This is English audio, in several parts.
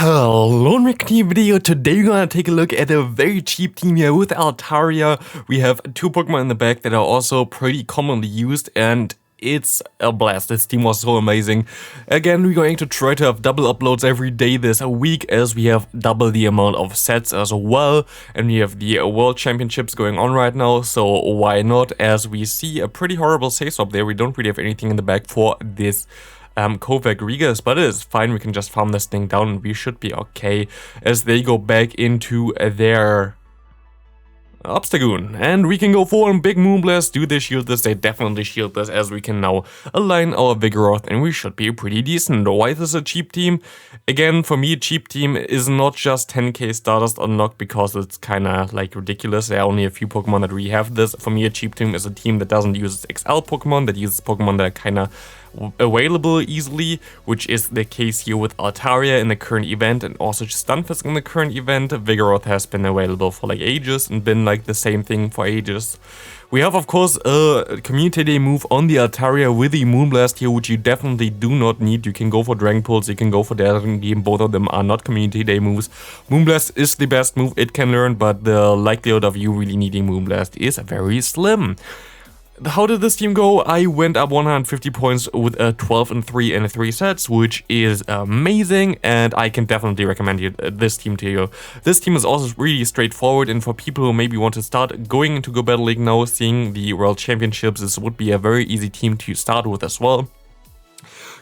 Hello, in my new video. Today we're gonna take a look at a very cheap team here with Altaria. We have two Pokemon in the back that are also pretty commonly used, and it's a blast. This team was so amazing. Again, we're going to try to have double uploads every day this week, as we have double the amount of sets as well, and we have the World Championships going on right now, so why not? As we see a pretty horrible save swap there, we don't really have anything in the back for this Kaiwei Chang, but it is fine. We can just farm this thing down and we should be okay as they go back into their Obstagoon. And we can go for a big Moonblast. Do they shield this? They definitely shield this, as we can now align our Vigoroth and we should be pretty decent. Why is this a cheap team? Again, for me, a cheap team is not just 10k Stardust unlocked because it's kinda like ridiculous. There are only a few Pokemon that really have this. For me, a cheap team is a team that doesn't use XL Pokemon, that uses Pokemon that are kinda available easily, which is the case here with Altaria in the current event and also Stunfisk in the current event. Vigoroth has been available for like ages and been like the same thing for ages. We have, of course, a Community Day move on the Altaria with the Moonblast here, which you definitely do not need. You can go for Dragon Pulse, you can go for Dazzling Beam. Both of them are not Community Day moves. Moonblast is the best move it can learn, but the likelihood of you really needing Moonblast is very slim. How did this team go? I went up 150 points with a 12 and 3 and 3 sets, which is amazing, and I can definitely recommend this team to you. This team is also really straightforward, and for people who maybe want to start going into Go Battle League now, seeing the World Championships, this would be a very easy team to start with as well.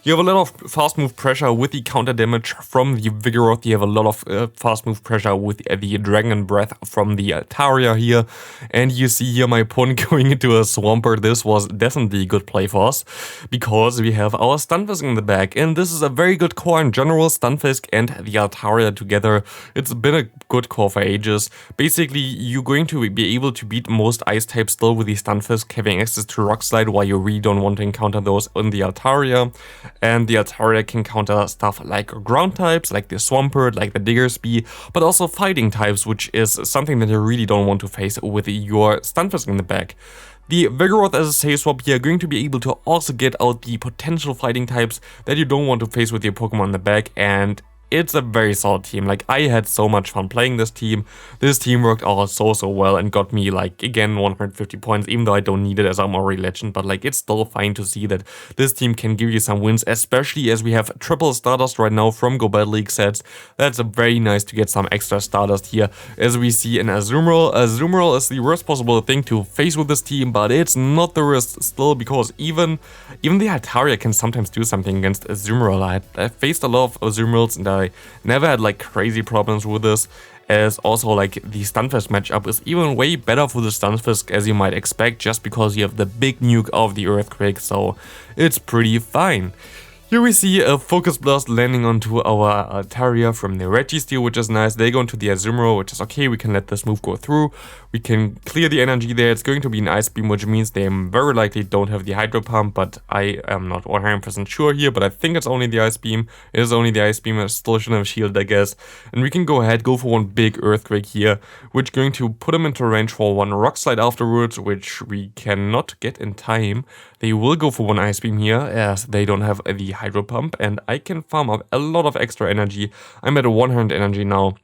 You have a lot of fast move pressure with the counter damage from the Vigoroth. You have a lot of fast move pressure with the Dragon Breath from the Altaria here. And you see here my opponent going into a Swampert. This was definitely a good play for us because we have our Stunfisk in the back. And this is a very good core in general, Stunfisk and the Altaria together. It's been a good core for ages. Basically, you're going to be able to beat most ice types still with the Stunfisk, having access to Rock Slide, while you really don't want to encounter those in the Altaria. And the Altaria can counter stuff like ground types, like the Swampert, like the Diggersby, but also fighting types, which is something that you really don't want to face with your Stunfisk in the back. The Vigoroth as a save swap here are going to be able to also get out the potential fighting types that you don't want to face with your Pokemon in the back, and it's a very solid team. Like, I had so much fun playing this team. This team worked out so well and got me, like, again, 150 points, even though I don't need it as I'm already legend, but like, it's still fine to see that this team can give you some wins, especially as we have triple Stardust right now from Go Battle League sets. That's very nice to get some extra Stardust here, as we see in Azumarill. Azumarill is the worst possible thing to face with this team, but it's not the worst still, because even the Altaria can sometimes do something against Azumarill. I faced a lot of Azumarills and I never had like crazy problems with this, as also like the Stunfisk matchup is even way better for the Stunfisk, as you might expect, just because you have the big nuke of the Earthquake, so it's pretty fine. Here we see a Focus Blast landing onto our Altaria from the Registeel, which is nice. They go into the Azumarill, which is okay. We can let this move go through. We can clear the energy there. It's going to be an Ice Beam, which means they very likely don't have the Hydro Pump, but I am not 100% sure here, but I think it's only the Ice Beam. It is only the Ice Beam. I still shouldn't have Shield, I guess. And we can go ahead, go for one big Earthquake here, which is going to put them into range for one Rock Slide afterwards, which we cannot get in time. They will go for one Ice Beam here, as they don't have the Hydro Pump, and I can farm up a lot of extra energy. I'm at 100 energy now.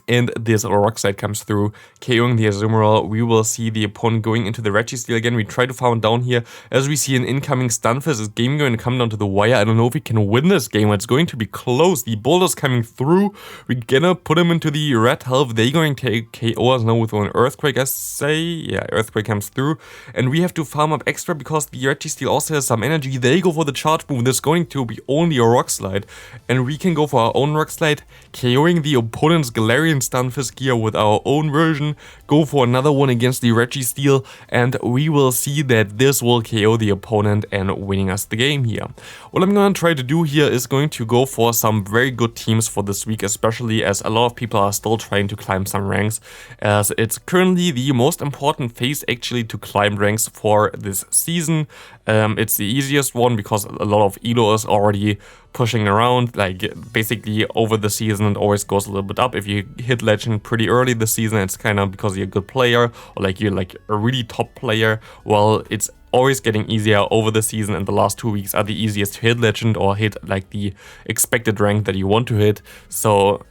And this Rock Slide comes through, KOing the Azumarill. We will see the opponent going into the Registeel again. We try to farm down here, as we see an incoming Stunfisk. This game going to come down to the wire. I don't know if we can win this game. It's going to be close. The Boulder's coming through. We're gonna put him into the red health. They're going to KO us now with one Earthquake, I say. Yeah, Earthquake comes through. And we have to farm up extra because the Registeel also has some energy. They go for the charge move. There's going to be only a Rock Slide. And we can go for our own Rock Slide, KOing the opponent's Galarian Stunfisk here with our own version, go for another one against the Registeel, and we will see that this will KO the opponent and winning us the game here. What I'm going to try to do here is going to go for some very good teams for this week, especially as a lot of people are still trying to climb some ranks, as it's currently the most important phase actually to climb ranks for this season. It's the easiest one because a lot of Elo is already pushing around, like basically over the season. It always goes a little bit up. If you hit legend pretty early this season, it's kind of because you're a good player or like you're like a really top player. Well, it's always getting easier over the season, and the last 2 weeks are the easiest to hit legend or hit like the expected rank that you want to hit. So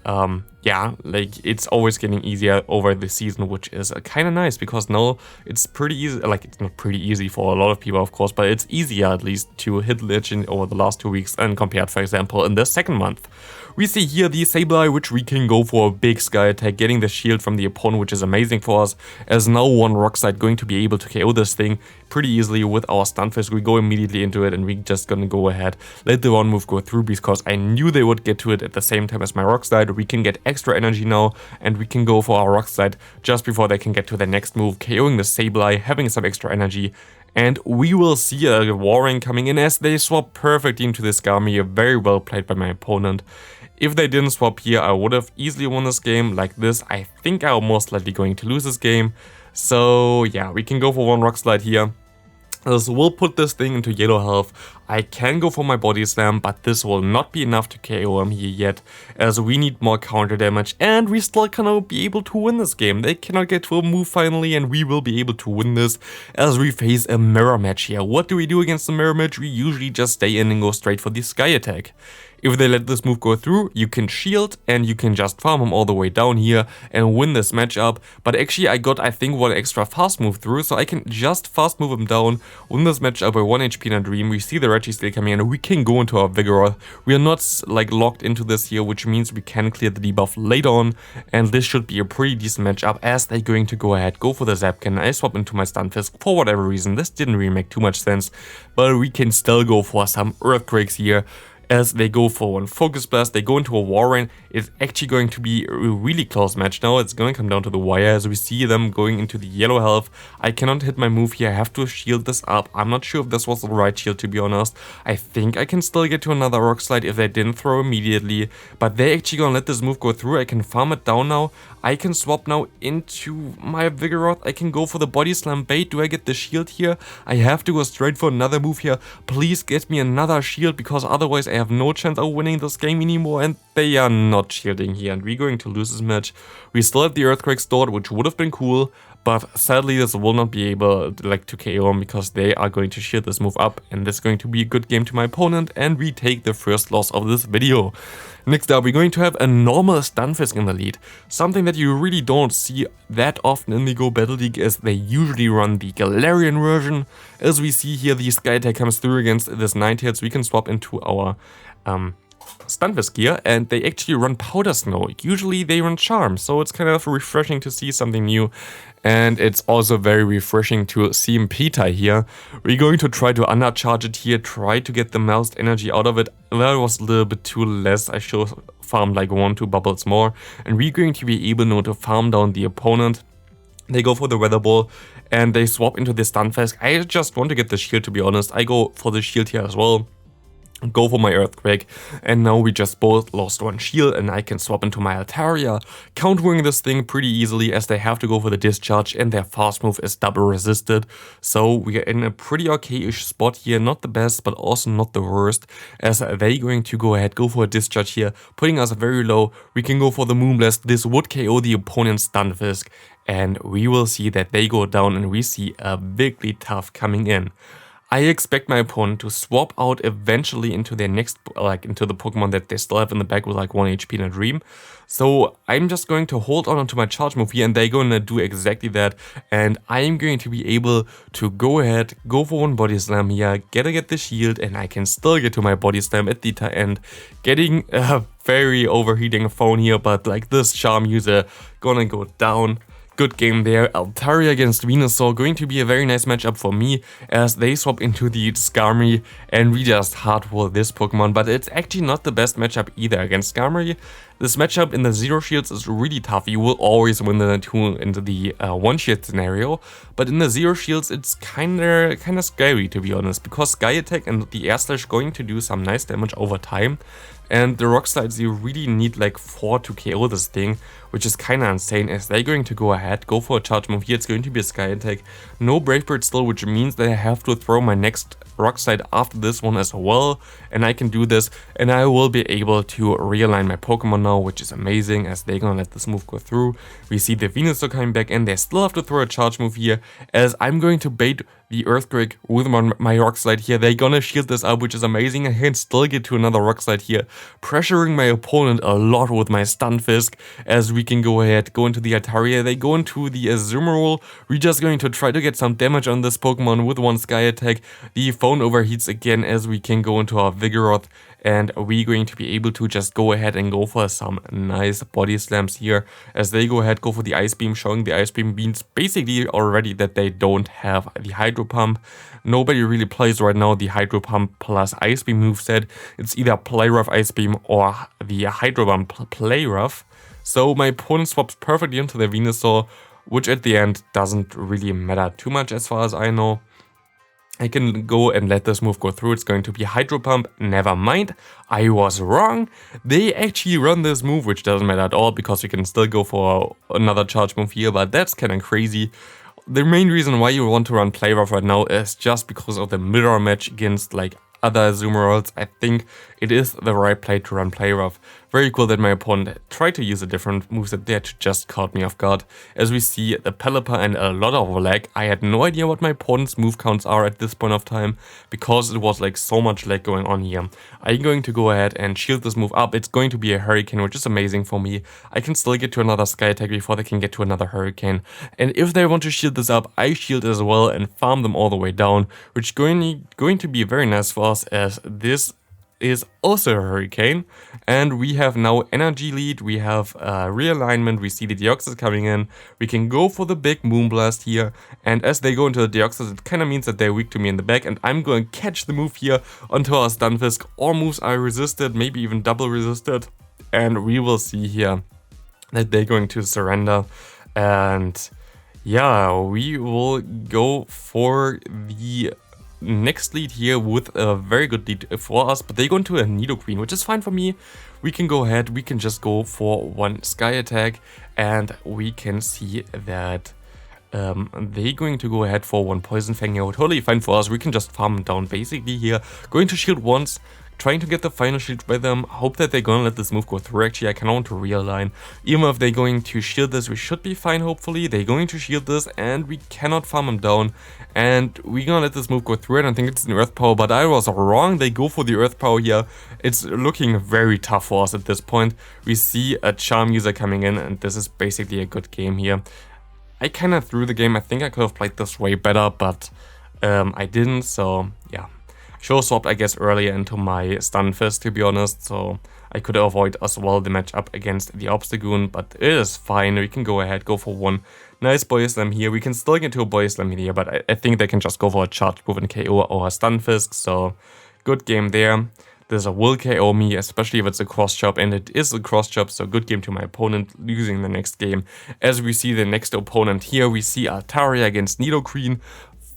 yeah, like it's always getting easier over the season, which is kind of nice, because now it's pretty easy. Like, it's not pretty easy for a lot of people, of course, but it's easier at least to hit legend over the last 2 weeks and compared, for example, in the second month. We see here the Sableye, which we can go for a big sky attack, getting the shield from the opponent, which is amazing for us, as now one rock slide going to be able to KO this thing pretty easily with our Stunfisk. We go immediately into it, and we just gonna go ahead, let the one move go through, because I knew they would get to it at the same time as my rock slide. We can get extra energy now, and we can go for our rock slide just before they can get to the next move, KOing the Sableye, having some extra energy. And we will see a Warring coming in as they swap perfectly into this Gami. Very well played by my opponent. If they didn't swap here, I would have easily won this game. Like this, I think I'm most likely going to lose this game. So yeah, we can go for one rock slide here. This will put this thing into yellow health. I can go for my body slam, but this will not be enough to KO him here yet, as we need more counter damage, and we still cannot be able to win this game. They cannot get to a move finally, and we will be able to win this as we face a mirror match here. What do we do against the mirror match? We usually just stay in and go straight for the sky attack. If they let this move go through, you can shield and you can just farm him all the way down here and win this matchup. But actually I got, I think, one extra fast move through, so I can just fast move him down, win this matchup by 1 HP in NiRiain. We see the Reggie still coming in, and we can go into our Vigoroth. We are not like locked into this here, which means we can clear the debuff later on, and this should be a pretty decent matchup, as they're going to go ahead, go for the Zapkin. I swap into my Stunfisk for whatever reason. This didn't really make too much sense, but we can still go for some Earthquakes here, as they go for one Focus Blast, they go into a Warring. It's actually going to be a really close match now. It's going to come down to the wire, as we see them going into the yellow health. I cannot hit my move here, I have to shield this up. I'm not sure if this was the right shield, to be honest. I think I can still get to another Rock Slide if they didn't throw immediately, but they're actually gonna let this move go through. I can farm it down now. I can swap now into my Vigoroth. I can go for the Body Slam bait. Do I get the shield here? I have to go straight for another move here. Please get me another shield, because otherwise I have no chance of winning this game anymore, and they are not shielding here, and we're going to lose this match. We still have the Earthquake stored, which would have been cool, but sadly this will not be able to KO him, because they are going to shield this move up, and this is going to be a good game to my opponent, and we take the first loss of this video. Next up, we're going to have a normal Stunfisk in the lead, something that you really don't see that often in the Go Battle League, as they usually run the Galarian version. As we see here, the Sky Attack comes through against this Ninetales. We can swap into our Stunfisk here, and they actually run Powder Snow. Usually they run Charm, so it's kind of refreshing to see something new. And it's also very refreshing to see Peter here. We're going to try to undercharge it here, try to get the most energy out of it. That was a little bit too less. I should have farmed like 1-2 bubbles more. And we're going to be able now to farm down the opponent. They go for the Weather Ball, and they swap into the Stunfisk. I just want to get the shield, to be honest. I go for the shield here as well. Go for my Earthquake, and now we just both lost one shield, and I can swap into my Altaria, countering this thing pretty easily, as they have to go for the Discharge, and their fast move is double resisted. So we are in a pretty okay-ish spot here, not the best, but also not the worst, as they're going to go ahead, go for a Discharge here, putting us very low. We can go for the Moonblast. This would KO the opponent's Stunfisk, and we will see that they go down, and we see a bigly tough coming in. I expect my opponent to swap out eventually into their next, into the Pokemon that they still have in the back with 1 HP in a Dream. So I'm just going to hold on to my charge move here, and they're going to do exactly that. And I'm going to be able to go ahead, go for one Body Slam here, get the shield, and I can still get to my Body Slam at the end. Getting a very overheating phone here, but this Charm user gonna go down. Good game there. Altaria against Venusaur, going to be a very nice matchup for me, as they swap into the Skarmory, and we just hardwall this Pokemon. But it's actually not the best matchup either against Skarmory. This matchup in the Zero Shields is really tough. You will always win the 2 into the 1 shield scenario, but in the Zero Shields it's kinda scary, to be honest, because Sky Attack and the Air Slash going to do some nice damage over time. And the Rock Slides, you really need 4 to KO this thing, which is kinda insane, as they're going to go ahead, go for a charge move here. It's going to be a Sky Attack. No Brave Bird still, which means that I have to throw my next Rock Slide after this one as well. And I can do this, and I will be able to realign my Pokemon now, which is amazing, as they're gonna let this move go through. We see the Venusaur coming back, and they still have to throw a charge move here, as I'm going to bait the Earthquake with my Rock Slide here. They're gonna shield this up, which is amazing. I can still get to another Rock Slide here, pressuring my opponent a lot with my Stunfisk, as we can go ahead, go into the Altaria. They go into the Azumarill. We're just going to try to get some damage on this Pokemon with one Sky Attack. The phone overheats again, as we can go into our Vigoroth, and we're going to be able to just go ahead and go for some nice body slams here, as they go ahead, go for the Ice Beam, showing the Ice Beam means basically already that they don't have the Hydro Pump. Nobody really plays right now the Hydro Pump plus Ice Beam moveset. It's either Play Rough Ice Beam or the Hydro Pump Play Rough. So my opponent swaps perfectly into the Venusaur, which at the end doesn't really matter too much as far as I know. I can go and let this move go through. It's going to be Hydro Pump. Never mind, I was wrong. They actually run this move, which doesn't matter at all because we can still go for another charge move here, but that's kind of crazy. The main reason why you want to run Play Rough right now is just because of the mirror match against like other Azumarils. I think it is the right play to run Play Rough. Very cool that my opponent tried to use a different moveset there to just caught me off guard. As we see the Pelipper and a lot of lag. I had no idea what my opponent's move counts are at this point of time because it was like so much lag going on here. I'm going to go ahead and shield this move up. It's going to be a Hurricane, which is amazing for me. I can still get to another Sky Attack before they can get to another Hurricane. And if they want to shield this up, I shield as well and farm them all the way down, which is going to be very nice for us, as this is also a Hurricane, and we have now Energy Lead, we have Realignment, we see the Deoxys coming in, we can go for the big Moonblast here, and as they go into the Deoxys, it kind of means that they're weak to me in the back, and I'm going to catch the move here onto our Stunfisk. All moves are resisted, maybe even double resisted, and we will see here that they're going to surrender, and yeah, we will go for the next lead here with a very good lead for us, but they go into a Nidoqueen, which is fine for me. We can go ahead, we can just go for one Sky Attack, and we can see that they're going to go ahead for one Poison Fang here. Totally fine for us. We can just farm them down basically here. Going to shield once, trying to get the final shield with them. Hope that they're gonna let this move go through. Actually, I kind of want to realign. Even if they're going to shield this, we should be fine, hopefully. They're going to shield this, and we cannot farm them down. And we're gonna let this move go through. I don't think it's an Earth Power, but I was wrong. They go for the Earth Power here. It's looking very tough for us at this point. We see a Charm user coming in, and this is basically a good game here. I kind of threw the game. I think I could have played this way better, but I didn't, so yeah. Show swapped, I guess, earlier into my Stunfisk, to be honest, so I could avoid as well the matchup against the Obstagoon, but it is fine. We can go ahead, go for one nice Body Slam here. We can still get to a Body Slam here, but I think they can just go for a charge move and KO our Stunfisk, so good game there. This will KO me, especially if it's a cross chop, and it is a cross chop, so good game to my opponent, losing the next game. As we see the next opponent here, we see Altaria against Nidoqueen.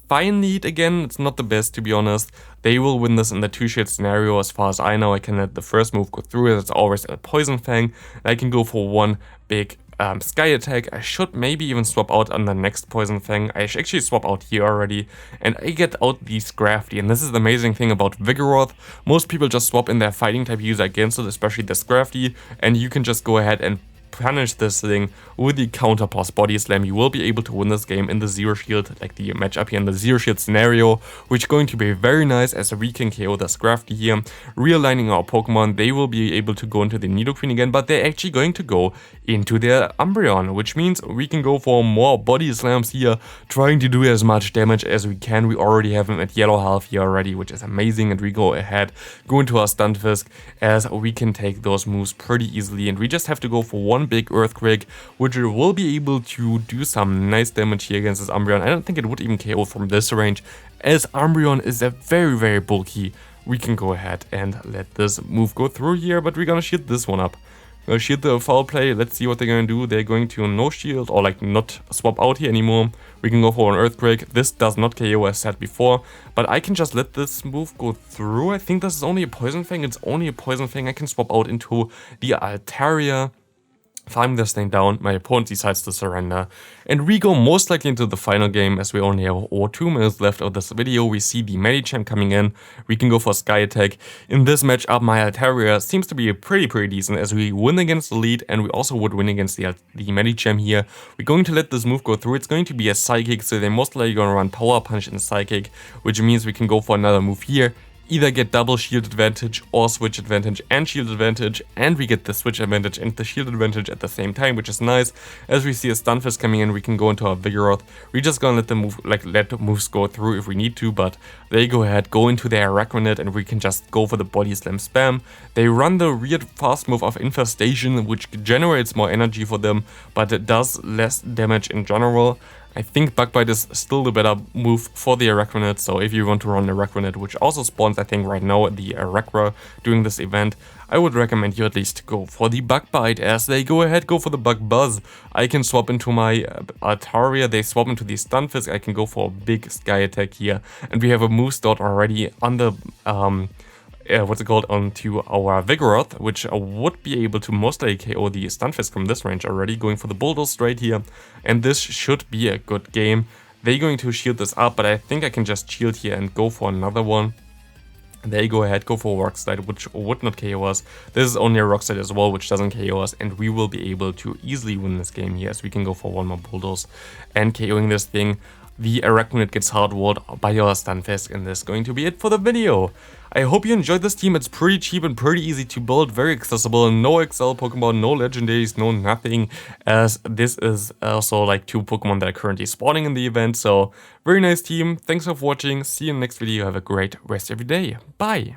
Fine lead again, it's not the best, to be honest. They will win this in the two-shot scenario as far as I know. I can let the first move go through, it's always a Poison Fang. I can go for one big Sky Attack. I should maybe even swap out on the next Poison Fang. I should actually swap out here already, and I get out the Scrafty. And this is the amazing thing about Vigoroth. Most people just swap in their fighting type user against it, especially the Scrafty, and you can just go ahead and punish this thing with the counter plus Body Slam. You will be able to win this game in the Zero Shield, like the matchup here in the Zero Shield scenario, which is going to be very nice as we can KO the Scrafty here. Realigning our Pokemon, they will be able to go into the Nidoqueen again, but they're actually going to go into their Umbreon, which means we can go for more Body Slams here, trying to do as much damage as we can. We already have him at yellow health here already, which is amazing, and we go ahead, go into our Stunfisk, as we can take those moves pretty easily, and we just have to go for one big Earthquake, which will be able to do some nice damage here against this Umbreon. I don't think it would even KO from this range, as Umbreon is a very bulky. We can go ahead and let this move go through here, but we're gonna shield this one up. Shield the foul play. Let's see what they're gonna do. They're going to no shield, or like not swap out here anymore. We can go for an Earthquake. This does not KO as said before, but I can just let this move go through. I think this is only a Poison Fang. It's only a Poison Fang. I can swap out into the Altaria. farming this thing down, my opponent decides to surrender, and we go most likely into the final game as we only have 2 minutes left of this video. We see the Medicham coming in, we can go for Sky Attack. In this matchup, my Altaria seems to be pretty decent as we win against the lead, and we also would win against the Medicham here. We're going to let this move go through. It's going to be a Psychic, so they're most likely going to run Power Punch and Psychic, which means we can go for another move here. Either get double shield advantage or switch advantage and shield advantage, and we get the switch advantage and the shield advantage at the same time, which is nice. As we see a Stunfisk coming in, we can go into our Vigoroth. We're just gonna let the moves go through if we need to, but they go ahead, go into their Arachonid, and we can just go for the Body Slam spam. They run the weird fast move of Infestation, which generates more energy for them, but it does less damage in general. I think Bug Bite is still the better move for the Arachonid, so if you want to run Arachonid, which also spawns I think right now the Arachra during this event, I would recommend you at least go for the Bug Bite. As they go ahead, go for the Bug Buzz. I can swap into my Altaria, they swap into the Stunfisk, I can go for a big Sky Attack here, and we have a move start already on the onto our Vigoroth, which would be able to most likely KO the Stunfisk from this range already, going for the Bulldoze straight here, and this should be a good game. They're going to shield this up, but I think I can just shield here and go for another one. They go ahead, go for a Rock Slide, which would not KO us. This is only a Rock Slide as well, which doesn't KO us, and we will be able to easily win this game here, as we can go for one more Bulldoze and KOing this thing. The Arachnid gets hardwalled by your Stunfisk, and this is going to be it for the video. I hope you enjoyed this team. It's pretty cheap and pretty easy to build, very accessible, no XL Pokemon, no legendaries, no nothing, as this is also like 2 Pokemon that are currently spawning in the event. So very nice team. Thanks for watching. See you in the next video. Have a great rest of your day. Bye.